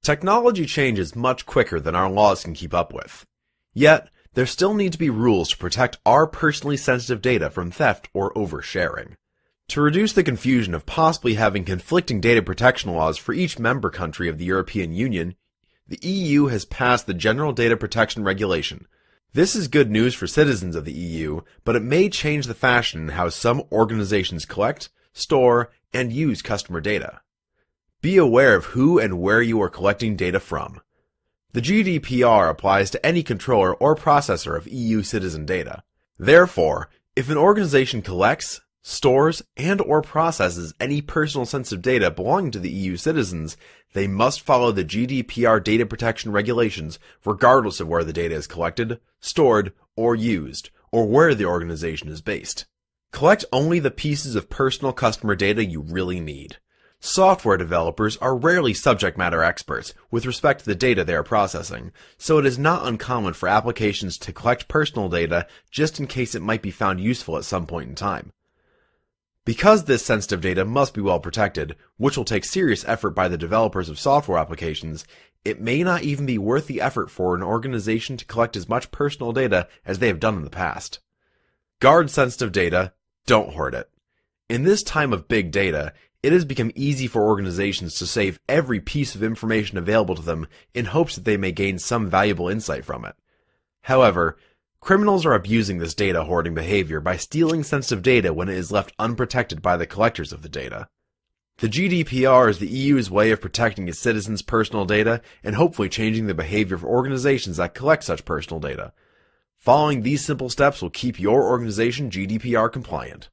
Technology changes much quicker than our laws can keep up with. Yet, there still need to be rules to protect our personally sensitive data from theft or oversharing. To reduce the confusion of possibly having conflicting data protection laws for each member country of the European Union, the EU has passed the General Data Protection Regulation. This is good news for citizens of the EU, but it may change the fashion in how some organizations collect, store, and use customer data. Be aware of who and where you are collecting data from. The GDPR applies to any controller or processor of EU citizen data. Therefore, if an organization collects, stores, and/or processes any personal sensitive data belonging to the EU citizens, they must follow the GDPR data protection regulations regardless of where the data is collected, stored, or used, or where the organization is based. Collect only the pieces of personal customer data you really need. Software developers are rarely subject matter experts with respect to the data they are processing, so it is not uncommon for applications to collect personal data just in case it might be found useful at some point in time. Because this sensitive data must be well protected, which will take serious effort by the developers of software applications, it may not even be worth the effort for an organization to collect as much personal data as they have done in the past. Guard sensitive data, don't hoard it. In this time of big data, it has become easy for organizations to save every piece of information available to them in hopes that they may gain some valuable insight from it. However, criminals are abusing this data hoarding behavior by stealing sensitive data when it is left unprotected by the collectors of the data. The GDPR is the EU's way of protecting its citizens' personal data and hopefully changing the behavior of organizations that collect such personal data. Following these simple steps will keep your organization GDPR compliant.